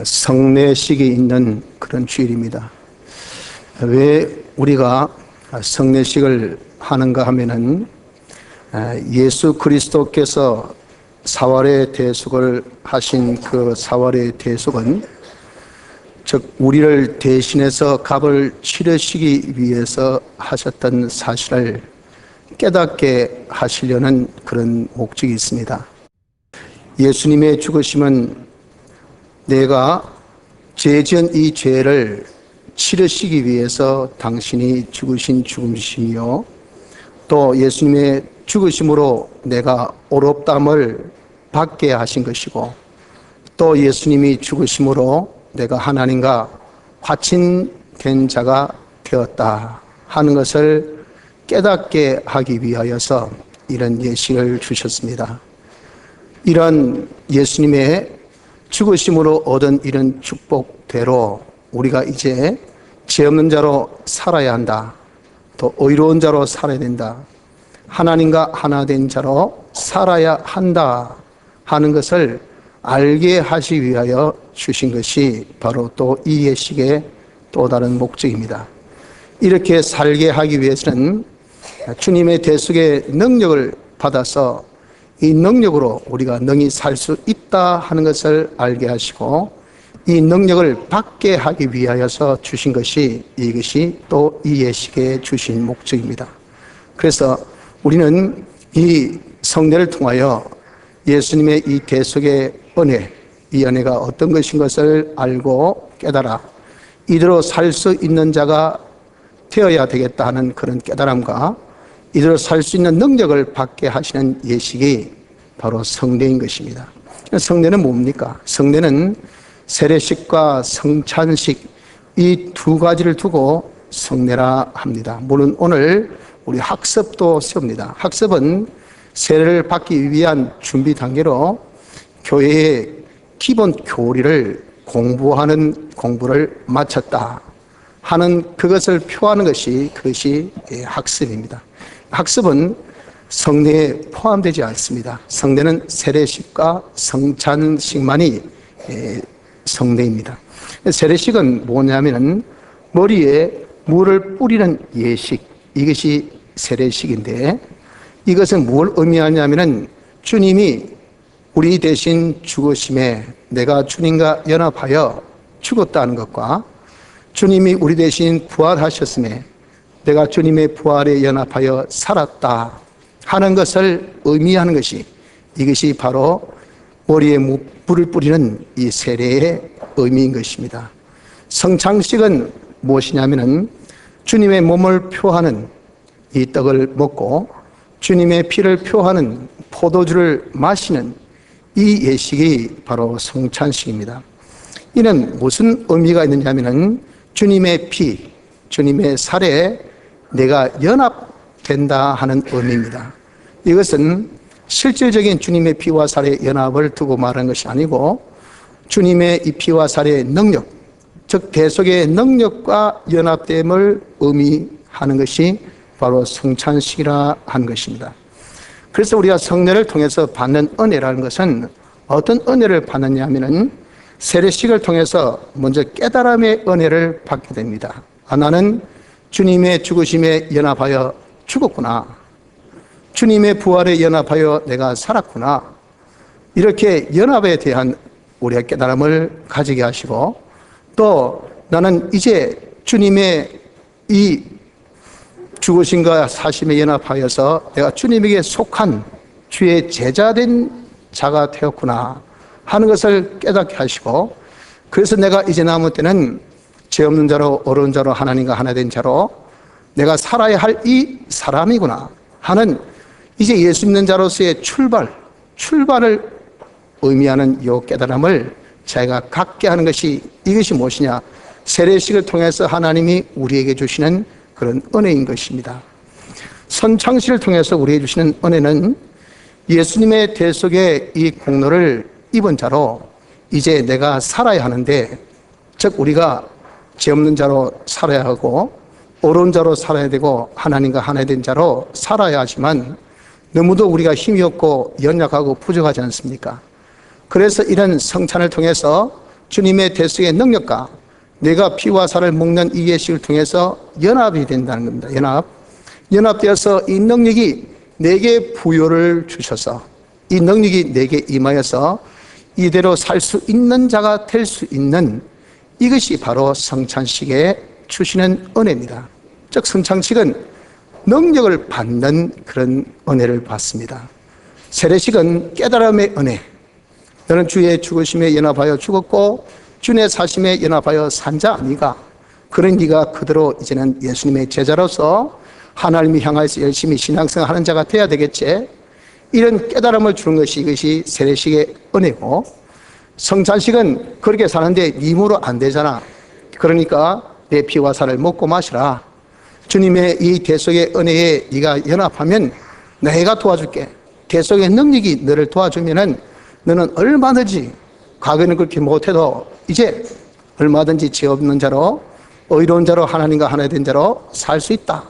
성례식이 있는 그런 주일입니다. 왜 우리가 성례식을 하는가 하면은 예수 그리스도께서 사활의 대속을 하신 그 사활의 대속은 즉 우리를 대신해서 값을 치르시기 위해서 하셨던 사실을 깨닫게 하시려는 그런 목적이 있습니다. 예수님의 죽으심은 내가 죄 지은 이 죄를 치르시기 위해서 당신이 죽으신 죽음이시며, 또 예수님의 죽으심으로 내가 어렵담을 받게 하신 것이고, 또 예수님이 죽으심으로 내가 하나님과 화친된 자가 되었다 하는 것을 깨닫게 하기 위하여서 이런 예식을 주셨습니다. 이런 예수님의 죽으심으로 얻은 이런 축복대로 우리가 이제 죄 없는 자로 살아야 한다. 또 의로운 자로 살아야 된다. 하나님과 하나 된 자로 살아야 한다 하는 것을 알게 하시기 위하여 주신 것이 바로 또 이 예식의 또 다른 목적입니다. 이렇게 살게 하기 위해서는 주님의 대속의 능력을 받아서 이 능력으로 우리가 능히 살 수 있다 하는 것을 알게 하시고, 이 능력을 받게 하기 위하여서 주신 것이 이것이 또 이 예식에 주신 목적입니다. 그래서 우리는 이 성례를 통하여 예수님의 이 대속의 은혜, 이 은혜가 어떤 것인 것을 알고 깨달아 이대로 살 수 있는 자가 되어야 되겠다 하는 그런 깨달음과 이대로 살 수 있는 능력을 받게 하시는 예식이 바로 성례인 것입니다. 성례는 뭡니까? 성례는 세례식과 성찬식 이 두 가지를 두고 성례라 합니다. 물론 오늘 우리 학습도 세웁니다. 학습은 세례를 받기 위한 준비 단계로 교회의 기본 교리를 공부하는 공부를 마쳤다 하는 그것을 표하는 것이 그것이 학습입니다. 학습은 성례에 포함되지 않습니다. 성례는 세례식과 성찬식만이 성례입니다. 세례식은 뭐냐면은 머리에 물을 뿌리는 예식, 이것이 세례식인데, 이것은 뭘 의미하냐면은 주님이 우리 대신 죽으심에 내가 주님과 연합하여 죽었다는 것과 주님이 우리 대신 부활하셨음에 내가 주님의 부활에 연합하여 살았다 하는 것을 의미하는 것이, 이것이 바로 머리에 물을 뿌리는 이 세례의 의미인 것입니다. 성찬식은 무엇이냐면은 주님의 몸을 표하는 이 떡을 먹고 주님의 피를 표하는 포도주를 마시는 이 예식이 바로 성찬식입니다. 이는 무슨 의미가 있느냐면은 주님의 피, 주님의 살에 내가 연합된다 하는 의미입니다. 이것은 실질적인 주님의 피와 살의 연합을 두고 말하는 것이 아니고 주님의 이 피와 살의 능력, 즉 대속의 능력과 연합됨을 의미하는 것이 바로 성찬식이라 하는 것입니다. 그래서 우리가 성례를 통해서 받는 은혜라는 것은 어떤 은혜를 받느냐 하면은 세례식을 통해서 먼저 깨달음의 은혜를 받게 됩니다. 나는 주님의 죽으심에 연합하여 죽었구나. 주님의 부활에 연합하여 내가 살았구나. 이렇게 연합에 대한 우리의 깨달음을 가지게 하시고, 또 나는 이제 주님의 이 죽으심과 사심에 연합하여서 내가 주님에게 속한 주의 제자된 자가 되었구나 하는 것을 깨닫게 하시고, 그래서 내가 이제 남은 때는 죄 없는 자로 어려운 자로 하나님과 하나 된 자로 내가 살아야 할 이 사람이구나 하는 이제 예수 믿는 자로서의 출발을 의미하는 이 깨달음을 자기가 갖게 하는 것이, 이것이 무엇이냐? 세례식을 통해서 하나님이 우리에게 주시는 그런 은혜인 것입니다. 선창식을 통해서 우리에게 주시는 은혜는 예수님의 대속의 이 공로를 입은 자로 이제 내가 살아야 하는데, 즉 우리가 죄 없는 자로 살아야 하고 어려운 자로 살아야 되고 하나님과 하나 된 자로 살아야 하지만 너무도 우리가 힘이 없고 연약하고 부족하지 않습니까? 그래서 이런 성찬을 통해서 주님의 대속의 능력과 내가 피와 살을 먹는 이 예식을 통해서 연합이 된다는 겁니다. 연합되어서 이 능력이 내게 부여를 주셔서 이 능력이 내게 임하여서 이대로 살 수 있는 자가 될 수 있는, 이것이 바로 성찬식에 주시는 은혜입니다. 즉 성찬식은 능력을 받는 그런 은혜를 받습니다. 세례식은 깨달음의 은혜. 너는 주의 죽으심에 연합하여 죽었고 주의 사심에 연합하여 산 자 아니가. 그런 네가 그대로 이제는 예수님의 제자로서 하나님을 향하여서 열심히 신앙생활하는 자가 돼야 되겠지. 이런 깨달음을 주는 것이, 이것이 세례식의 은혜고, 성찬식은 그렇게 사는데 네 힘으로 안 되잖아. 그러니까 내 피와 살을 먹고 마시라. 주님의 이 대속의 은혜에 네가 연합하면 내가 도와줄게. 대속의 능력이 너를 도와주면은 너는 얼마든지, 과거에는 그렇게 못해도 이제 얼마든지 죄 없는 자로, 의로운 자로, 하나님과 하나 된 자로 살 수 있다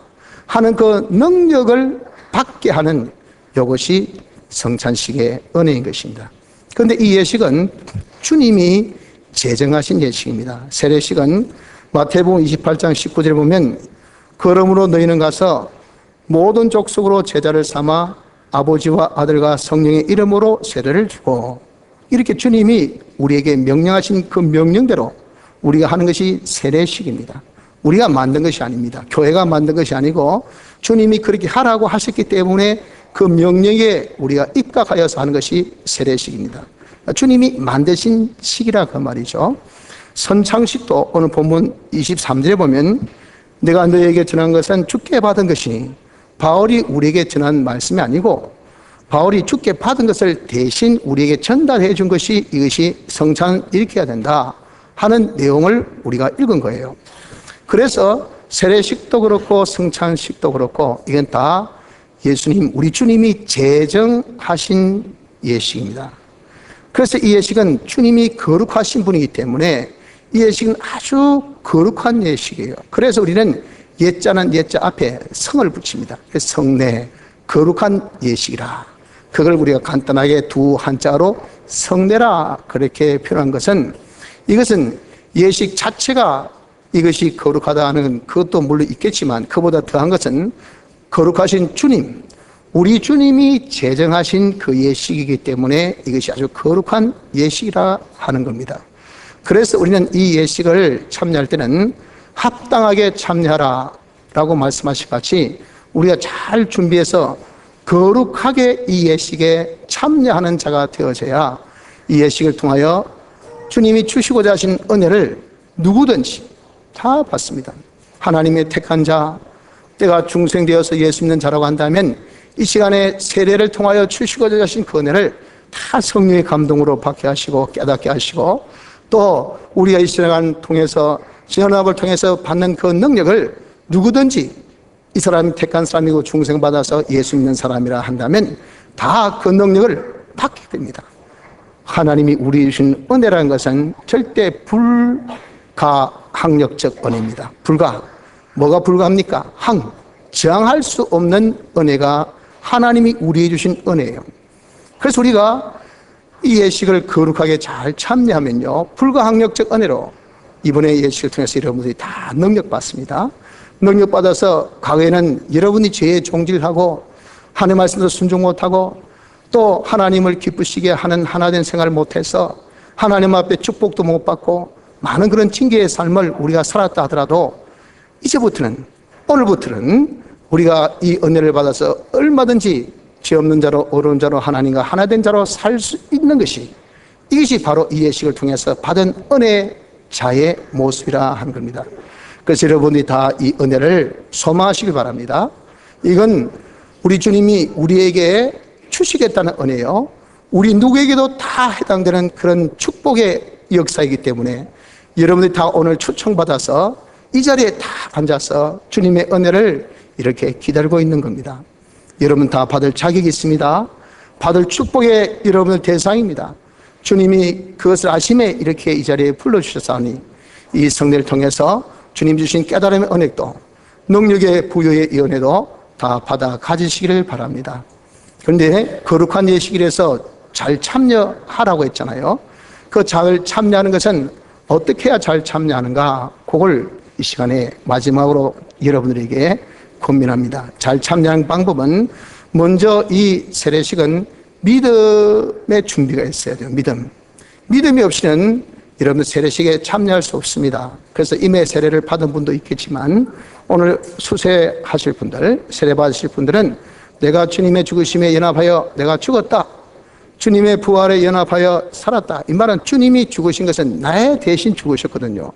하는 그 능력을 받게 하는 이것이 성찬식의 은혜인 것입니다. 그런데 이 예식은 주님이 제정하신 예식입니다. 세례식은 마태복음 28장 19절에 보면 그러므로 너희는 가서 모든 족속으로 제자를 삼아 아버지와 아들과 성령의 이름으로 세례를 주고, 이렇게 주님이 우리에게 명령하신 그 명령대로 우리가 하는 것이 세례식입니다. 우리가 만든 것이 아닙니다. 교회가 만든 것이 아니고 주님이 그렇게 하라고 하셨기 때문에 그 명령에 우리가 입각하여서 하는 것이 세례식입니다. 주님이 만드신 식이라 그 말이죠. 선창식도 오늘 본문 23절에 보면 내가 너에게 전한 것은 주께 받은 것이니, 바울이 우리에게 전한 말씀이 아니고 바울이 주께 받은 것을 대신 우리에게 전달해 준 것이, 이것이 성찬 이렇게 해야 된다 하는 내용을 우리가 읽은 거예요. 그래서 세례식도 그렇고 성찬식도 그렇고 이건 다 예수님, 우리 주님이 제정하신 예식입니다. 그래서 이 예식은 주님이 거룩하신 분이기 때문에 이 예식은 아주 거룩한 예식이에요. 그래서 우리는 예자는 예자 앞에 성을 붙입니다. 성례, 거룩한 예식이라. 그걸 우리가 간단하게 두 한자로 성례라 그렇게 표현한 것은, 이것은 예식 자체가 이것이 거룩하다는 그것도 물론 있겠지만, 그보다 더한 것은 거룩하신 주님, 우리 주님이 제정하신 그 예식이기 때문에 이것이 아주 거룩한 예식이라 하는 겁니다. 그래서 우리는 이 예식을 참여할 때는 합당하게 참여하라 라고 말씀하신 같이 우리가 잘 준비해서 거룩하게 이 예식에 참여하는 자가 되어져야 이 예식을 통하여 주님이 주시고자 하신 은혜를 누구든지 다 받습니다. 하나님의 택한 자, 때가 중생되어서 예수 믿는 자라고 한다면 이 시간에 세례를 통하여 주시고자 하신 그 은혜를 다 성령의 감동으로 받게 하시고 깨닫게 하시고, 또 우리가 이 시간 통해서 연합을 통해서 받는 그 능력을 누구든지 이 사람이 택한 사람이고 중생받아서 예수 믿는 사람이라 한다면 다 그 능력을 받게 됩니다. 하나님이 우리 주신 은혜라는 것은 절대 불가항력적 은혜입니다. 뭐가 불가합니까? 저항할 수 없는 은혜가 하나님이 우리에게 주신 은혜예요. 그래서 우리가 이 예식을 거룩하게 잘 참여하면요, 불가항력적 은혜로 이번에 예식을 통해서 여러분들이 다 능력받습니다. 능력받아서 과거에는 여러분이 죄에 종질하고 하나님의 말씀도 순종 못하고 또 하나님을 기쁘시게 하는 하나된 생활을 못해서 하나님 앞에 축복도 못 받고 많은 그런 징계의 삶을 우리가 살았다 하더라도, 이제부터는, 오늘부터는 우리가 이 은혜를 받아서 얼마든지 죄 없는 자로, 어려운 자로, 하나님과 하나된 자로 살 수 있는 것이, 이것이 바로 이 예식을 통해서 받은 은혜자의 모습이라 하는 겁니다. 그래서 여러분들이 다 이 은혜를 소망하시길 바랍니다. 이건 우리 주님이 우리에게 주시겠다는 은혜요, 우리 누구에게도 다 해당되는 그런 축복의 역사이기 때문에 여러분들이 다 오늘 초청받아서 이 자리에 다 앉아서 주님의 은혜를 이렇게 기다리고 있는 겁니다. 여러분 다 받을 자격이 있습니다. 받을 축복의 여러분의 대상입니다. 주님이 그것을 아심에 이렇게 이 자리에 불러주셨사오니 이 성례를 통해서 주님 주신 깨달음의 은혜도, 능력의 부여의 이 은혜도 다 받아 가지시기를 바랍니다. 그런데 거룩한 예식이라서 잘 참여하라고 했잖아요. 그 잘 참여하는 것은 어떻게 해야 잘 참여하는가? 그걸 이 시간에 마지막으로 여러분들에게 고민합니다. 잘 참여하는 방법은 먼저 이 세례식은 믿음의 준비가 있어야 돼요. 믿음이 없이는 여러분 세례식에 참여할 수 없습니다. 그래서 임의 세례를 받은 분도 있겠지만 오늘 수세하실 분들, 세례 받으실 분들은 내가 주님의 죽으심에 연합하여 내가 죽었다, 주님의 부활에 연합하여 살았다. 이 말은 주님이 죽으신 것은 나의 대신 죽으셨거든요.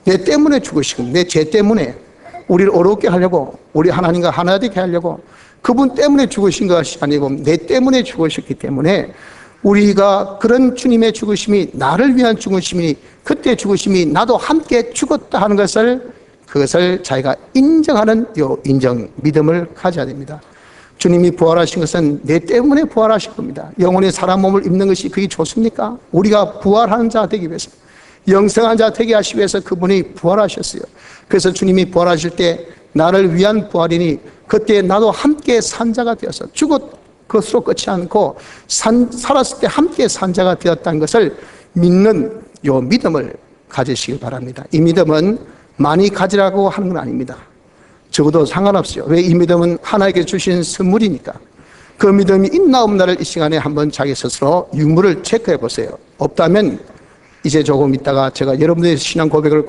내 때문에 죽으시고 내 죄 때문에 우리를 어렵게 하려고, 우리 하나님과 하나 되게 하려고, 그분 때문에 죽으신 것이 아니고 내 때문에 죽으셨기 때문에 우리가 그런 주님의 죽으심이 나를 위한 죽으심이니 그때 죽으심이 나도 함께 죽었다 하는 것을, 그것을 자기가 인정하는 인정, 믿음을 가져야 됩니다. 주님이 부활하신 것은 내 때문에 부활하신 겁니다. 영혼의 사람 몸을 입는 것이 그게 좋습니까? 우리가 부활하는 자 되기 위해서, 영생한 자 되게 하시기 위해서 그분이 부활하셨어요. 그래서 주님이 부활하실 때 나를 위한 부활이니 그때 나도 함께 산 자가 되어서 죽었 그것으로 끝이 않고 살았을 때 함께 산 자가 되었다는 것을 믿는 요 믿음을 가지시기 바랍니다. 이 믿음은 많이 가지라고 하는 건 아닙니다. 적어도 상관없어요. 왜? 이 믿음은 하나님께 주신 선물이니까. 그 믿음이 있나 없나를 이 시간에 한번 자기 스스로 유무를 체크해 보세요. 없다면 이제 조금 있다가 제가 여러분의 신앙 고백을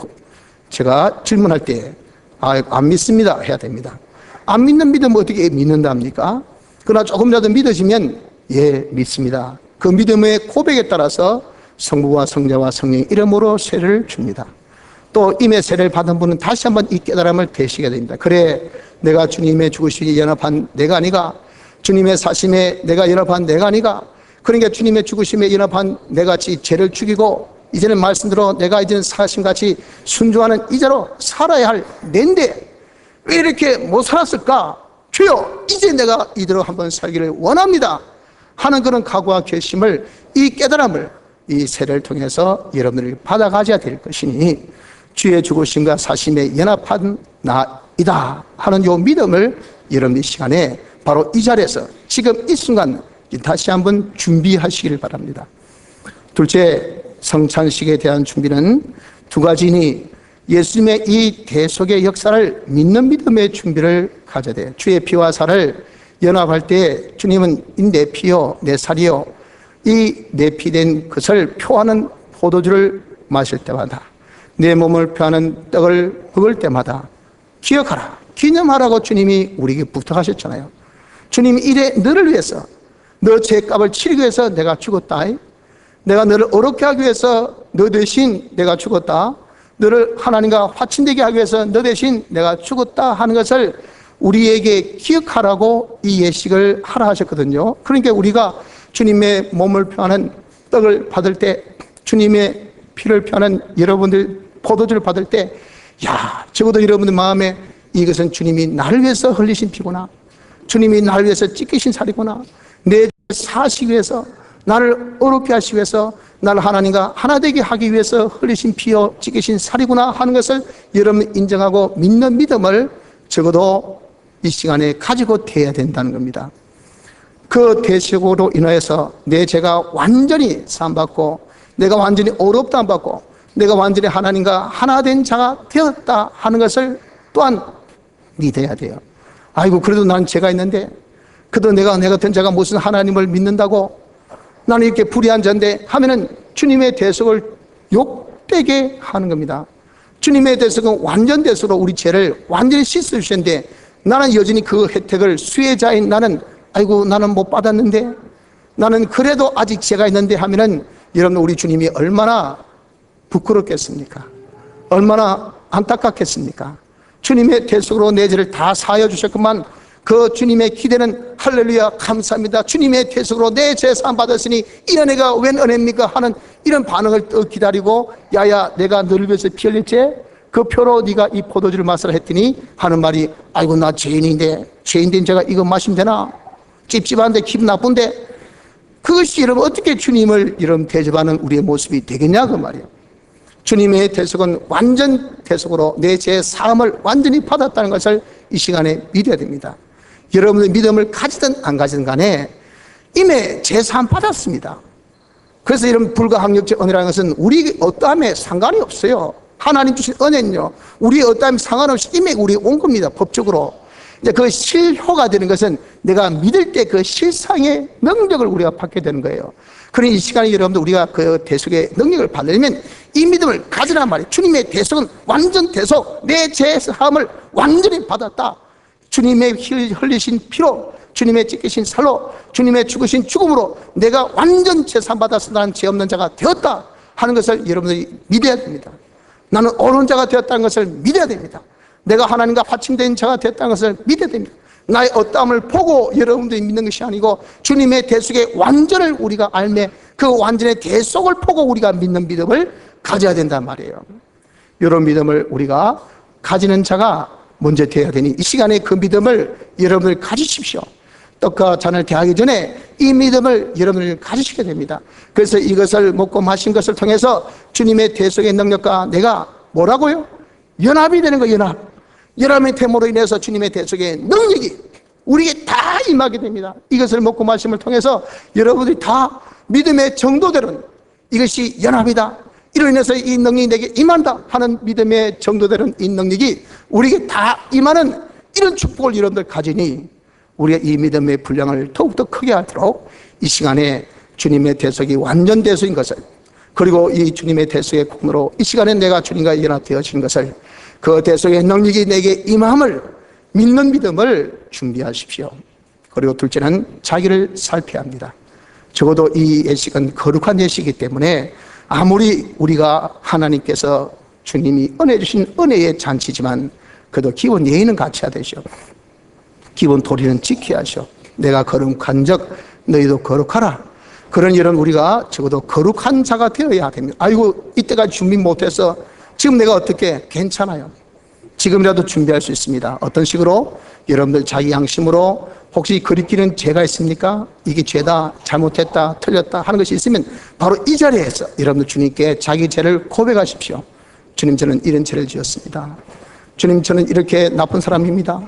제가 질문할 때 안 믿습니다 해야 됩니다. 안 믿는 믿음은 어떻게 믿는답니까? 그러나 조금이라도 믿어지면 예, 믿습니다. 그 믿음의 고백에 따라서 성부와 성자와 성령의 이름으로 세례를 줍니다. 또 임의 세례를 받은 분은 다시 한번 이 깨달음을 되시게 됩니다. 그래, 내가 주님의 죽으심에 연합한 내가 아니가, 주님의 사심에 내가 연합한 내가 아니가, 그러니까 주님의 죽으심에 연합한 내같이 죄를 죽이고 이제는 말씀대로 내가 이제는 사심같이 순종하는 이자로 살아야 할 낸데 왜 이렇게 못 살았을까? 주여, 이제 내가 이대로 한번 살기를 원합니다 하는 그런 각오와 결심을, 이 깨달음을 이 세례를 통해서 여러분들이 받아가셔야 될 것이니 주의 죽으심과 사심에 연합한 나이다 하는 요 믿음을 여러분 이 시간에 바로 이 자리에서 지금 이 순간 다시 한번 준비하시기를 바랍니다. 둘째, 성찬식에 대한 준비는 두 가지니 예수님의 이 대속의 역사를 믿는 믿음의 준비를 가져야 돼요. 주의 피와 살을 연합할 때 주님은 내 피요 내 살이요, 이 내 피 된 것을 표하는 포도주를 마실 때마다, 내 몸을 표하는 떡을 먹을 때마다 기억하라, 기념하라고 주님이 우리에게 부탁하셨잖아요. 주님이 이래 너를 위해서, 너 죄값을 치르기 위해서 내가 죽었다, 내가 너를 어렵게 하기 위해서 너 대신 내가 죽었다, 너를 하나님과 화친되게 하기 위해서 너 대신 내가 죽었다 하는 것을 우리에게 기억하라고 이 예식을 하라 하셨거든요. 그러니까 우리가 주님의 몸을 표하는 떡을 받을 때, 주님의 피를 표하는 여러분들 포도주를 받을 때, 야, 적어도 여러분들 마음에 이것은 주님이 나를 위해서 흘리신 피구나, 주님이 나를 위해서 찢기신 살이구나, 내 사시기 위해서, 나를 어렵게 하시기 위해서, 나를 하나님과 하나 되게 하기 위해서 흘리신 피요 찢기신 살이구나 하는 것을 여러분 인정하고 믿는 믿음을 적어도 이 시간에 가지고 돼야 된다는 겁니다. 그 대식으로 인하여서 내 죄가 완전히 사함받고, 내가 완전히 어렵다 받고, 내가 완전히 하나님과 하나 된 자가 되었다 하는 것을 또한 믿어야 돼요. 아이고, 그래도 난 죄가 있는데, 그래도 내가 같은 자가 무슨 하나님을 믿는다고, 나는 이렇게 불의한 자인데 하면은 주님의 대속을 욕되게 하는 겁니다. 주님의 대속은 완전 대속으로 우리 죄를 완전히 씻어주셨는데, 나는 여전히 그 혜택을 수혜자인 나는, 아이고 나는 못 받았는데, 나는 그래도 아직 죄가 있는데 하면은 여러분, 우리 주님이 얼마나 부끄럽겠습니까? 얼마나 안타깝겠습니까? 주님의 대속으로 내 죄를 다 사하여 주셨구만. 그 주님의 기대는 할렐루야 감사합니다, 주님의 대속으로 내 죄 사함 받았으니 이 은혜가 웬 은혜입니까 하는 이런 반응을 또 기다리고, 야야 내가 너를 위해서 피 흘렸지? 그 표로 네가 이 포도주를 마시라 했더니 하는 말이, 아이고 나 죄인인데, 죄인된 제가 이거 마시면 되나? 찝찝한데 기분 나쁜데. 그것이 여러분 어떻게 주님을 여러분 대접하는 우리의 모습이 되겠냐 그 말이에요. 주님의 대속은 완전 대속으로 내 죄 사함을 완전히 받았다는 것을 이 시간에 믿어야 됩니다. 여러분의 믿음을 가지든 안 가지든 간에 이미 죄 사함 받았습니다. 그래서 이런 불가항력적 은혜라는 것은 우리 어떠함에 상관이 없어요. 하나님 주신 은혜는요, 우리 어떠함에 상관없이 이미 우리 온 겁니다. 법적으로. 이제 그 실효가 되는 것은 내가 믿을 때 그 실상의 능력을 우리가 받게 되는 거예요. 그러니 이 시간에 여러분들 우리가 그 대속의 능력을 받으려면 이 믿음을 가지란 말이에요. 주님의 대속은 완전 대속, 내 죄사함을 완전히 받았다. 주님의 흘리신 피로, 주님의 찢기신 살로, 주님의 죽으신 죽음으로 내가 완전 죄사함 받아서 나는 죄 없는 자가 되었다 하는 것을 여러분들이 믿어야 됩니다. 나는 옳은 자가 되었다는 것을 믿어야 됩니다. 내가 하나님과 받침된 자가 되었다는 것을 믿어야 됩니다. 나의 어떠함을 보고 여러분들이 믿는 것이 아니고 주님의 대속의 완전을 우리가 알매 그 완전의 대속을 보고 우리가 믿는 믿음을 가져야 된단 말이에요. 이런 믿음을 우리가 가지는 자가 먼저 되어야 되니 이 시간에 그 믿음을 여러분들 가지십시오. 떡과 잔을 대하기 전에 이 믿음을 여러분들 가지시게 됩니다. 그래서 이것을 먹고 마신 것을 통해서 주님의 대속의 능력과 내가 뭐라고요? 연합이 되는 거예요. 연합의 됨으로 인해서 주님의 대속의 능력이 우리에게 다 임하게 됩니다. 이것을 먹고 마심을 통해서 여러분들이 다 믿음의 정도되는 이것이 연합이다, 이로 인해서 이 능력이 내게 임한다 하는 믿음의 정도되는 이 능력이 우리에게 다 임하는 이런 축복을 여러분들 가지니 우리가 이 믿음의 분량을 더욱더 크게 하도록 이 시간에 주님의 대속이 완전 대속인 것을, 그리고 이 주님의 대속의 공로로 이 시간에 내가 주님과 연합되어진 것을, 그 대속의 능력이 내게 임함을 믿는 믿음을 준비하십시오. 그리고 둘째는 자기를 살펴야 합니다. 적어도 이 예식은 거룩한 예식이기 때문에 아무리 우리가 하나님께서 주님이 은혜 주신 은혜의 잔치지만 그래도 기본 예의는 갖춰야 되죠. 기본 도리는 지켜야 하죠. 내가 거룩한 적 너희도 거룩하라. 그런 일은 우리가 적어도 거룩한 자가 되어야 됩니다. 아이고 이때까지 준비 못해서 지금 내가 어떻게, 괜찮아요. 지금이라도 준비할 수 있습니다. 어떤 식으로? 여러분들 자기 양심으로 혹시 거리끼는 죄가 있습니까? 이게 죄다, 잘못했다, 틀렸다 하는 것이 있으면 바로 이 자리에서 여러분들 주님께 자기 죄를 고백하십시오. 주님, 저는 이런 죄를 지었습니다. 주님, 저는 이렇게 나쁜 사람입니다.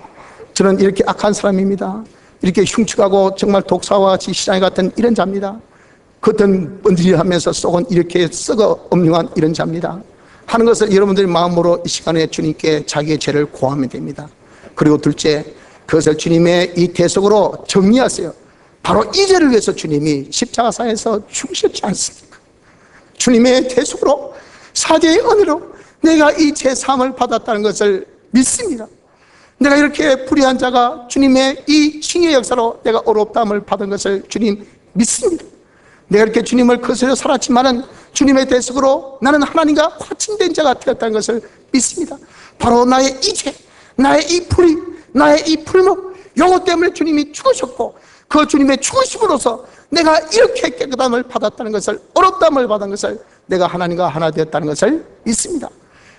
저는 이렇게 악한 사람입니다. 이렇게 흉측하고 정말 독사와 같이 시장에 같은 이런 자입니다. 겉은 번들하면서 속은 이렇게 썩어 엄흉한 이런 자입니다 하는 것을 여러분들이 마음으로 이 시간에 주님께 자기의 죄를 고하면 됩니다. 그리고 둘째, 그것을 주님의 이 대속으로 정리하세요. 바로 이 죄를 위해서 주님이 십자가상에서 죽으셨지 않습니까? 주님의 대속으로, 사죄의 은혜로 내가 이 죄 사함을 받았다는 것을 믿습니다. 내가 이렇게 불의한 자가 주님의 이 칭의 역사로 내가 어렵다함을 받은 것을 주님 믿습니다. 내가 이렇게 주님을 거스려 살았지만은 주님의 대속으로 나는 하나님과 화친된 자가 되었다는 것을 믿습니다. 바로 나의 이 죄, 나의 이 불의, 나의 이 불목, 요것 때문에 주님이 죽으셨고 그 주님의 죽으심으로써 내가 이렇게 깨끗함을 받았다는 것을, 어렵다함을 받은 것을, 내가 하나님과 하나 되었다는 것을 믿습니다.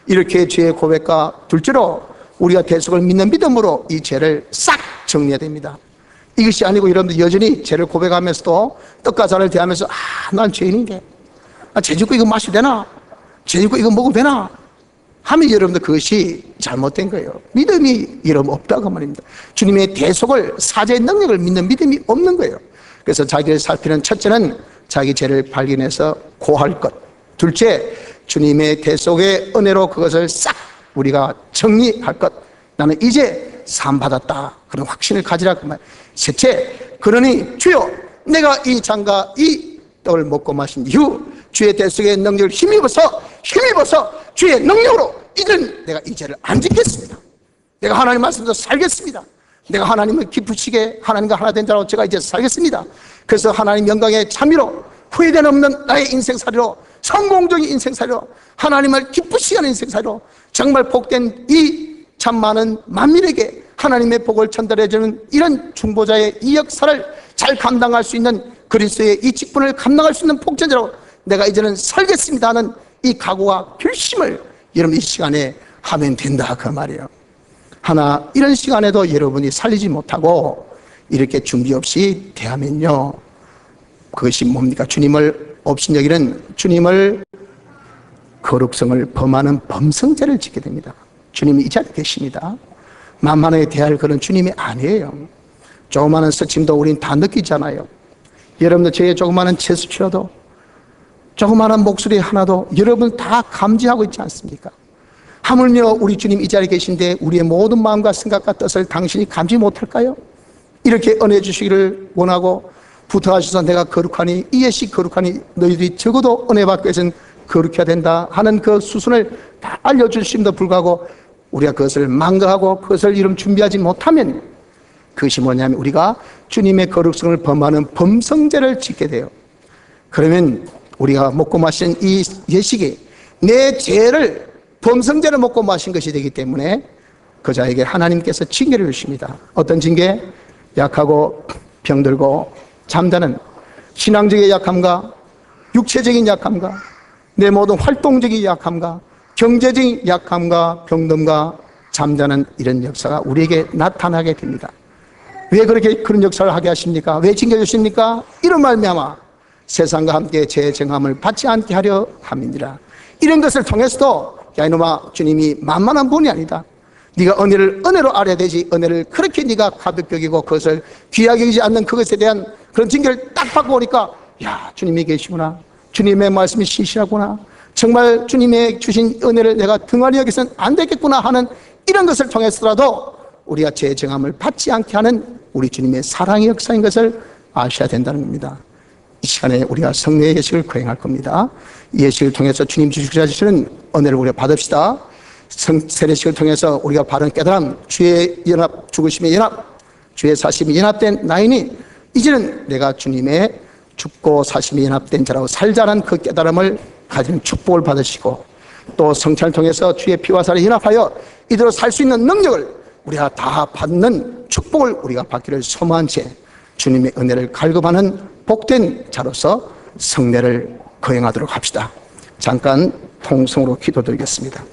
이렇게 죄의 고백과 둘째로 우리가 대속을 믿는 믿음으로 이 죄를 싹 정리해야 됩니다. 이것이 아니고 여러분들 여전히 죄를 고백하면서도 떡과 잔을 대하면서 난 죄인인데 죄 짓고 이거 마셔도 되나? 죄 짓고 이거 먹어도 되나? 하면 여러분들 그것이 잘못된 거예요. 믿음이 여러분 없다고 말입니다. 주님의 대속을, 사죄의 능력을 믿는 믿음이 없는 거예요. 그래서 자기를 살피는 첫째는 자기 죄를 발견해서 고할 것, 둘째 주님의 대속의 은혜로 그것을 싹 우리가 정리할 것, 나는 이제 산 받았다 그런 확신을 가지라 그 말. 셋째, 그러니 주여 내가 이 잔과 이 떡을 먹고 마신 이후 주의 대속의 능력을 힘입어서 주의 능력으로 이제는 내가 이 죄를 안 짓겠습니다. 내가 하나님 말씀대로 살겠습니다. 내가 하나님을 기쁘시게 하나님과 하나 된 자로 제가 이제 살겠습니다. 그래서 하나님 영광의 참미로 후회된 없는 나의 인생살이로, 성공적인 인생살이로, 하나님을 기쁘시게 하는 인생살이로 정말 복된 이 참 많은 만민에게 하나님의 복을 전달해주는 이런 중보자의 이 역사를 잘 감당할 수 있는, 그리스도의 이 직분을 감당할 수 있는 복전자로 내가 이제는 살겠습니다 하는 이 각오와 결심을 여러분 이 시간에 하면 된다 그 말이에요. 하나 이런 시간에도 여러분이 살리지 못하고 이렇게 준비 없이 대하면요, 그것이 뭡니까? 주님을 업신여기는, 주님을 거룩성을 범하는 범성죄를 짓게 됩니다. 주님이 이 자리에 계십니다. 만만하게 대할 그런 주님이 아니에요. 조그마한 스침도 우린 다 느끼잖아요. 여러분들 저의 조그마한 채수치라도 조그마한 목소리 하나도 여러분 다 감지하고 있지 않습니까? 하물며 우리 주님 이 자리에 계신데 우리의 모든 마음과 생각과 뜻을 당신이 감지 못할까요? 이렇게 은혜 주시기를 원하고 부탁하셔서 내가 거룩하니 이것이 거룩하니 너희들이 적어도 은혜 받기 위해서는 거룩해야 된다 하는 그 수순을 다 알려주심도 불구하고 우리가 그것을 망각하고 그것을 이름 준비하지 못하면 그것이 뭐냐면 우리가 주님의 거룩성을 범하는 범성죄를 짓게 돼요. 그러면 우리가 먹고 마신 이 예식이 내 죄를 범성죄를 먹고 마신 것이 되기 때문에 그 자에게 하나님께서 징계를 주십니다. 어떤 징계? 약하고 병들고 잠자는 신앙적인 약함과 육체적인 약함과 내 모든 활동적인 약함과 경제적인 약함과 병듦과 잠자는 이런 역사가 우리에게 나타나게 됩니다. 왜 그렇게 그런 역사를 하게 하십니까? 왜 징계주십니까? 이런 말미암아 세상과 함께 재정함을 받지 않게 하려 함이니라. 이런 것을 통해서도 야 이놈아 주님이 만만한 분이 아니다. 네가 은혜를 은혜로 알아야 되지 은혜를 그렇게 네가 가볍게 여기고 그것을 귀하게 여기지 않는 그것에 대한 그런 징계를 딱 받고 오니까 야 주님이 계시구나. 주님의 말씀이 신실하구나. 정말 주님의 주신 은혜를 내가 등한히 여기서는 안 되겠구나 하는 이런 것을 통해서라도 우리가 재정함을 받지 않게 하는 우리 주님의 사랑의 역사인 것을 아셔야 된다는 겁니다. 이 시간에 우리가 성례의 예식을 거행할 겁니다. 이 예식을 통해서 주님 주시는 은혜를 우리가 받읍시다. 세례식을 통해서 우리가 바른 깨달음, 주의 연합, 죽으심의 연합, 주의 사심이 연합된 나이니 이제는 내가 주님의 죽고 사심이 연합된 자라고 살자는 그 깨달음을 가진 축복을 받으시고 또 성찬을 통해서 주의 피와 살에 연합하여 이대로 살 수 있는 능력을 우리가 다 받는 축복을 우리가 받기를 소망한 채 주님의 은혜를 갈급하는 복된 자로서 성례를 거행하도록 합시다. 잠깐 통성으로 기도드리겠습니다.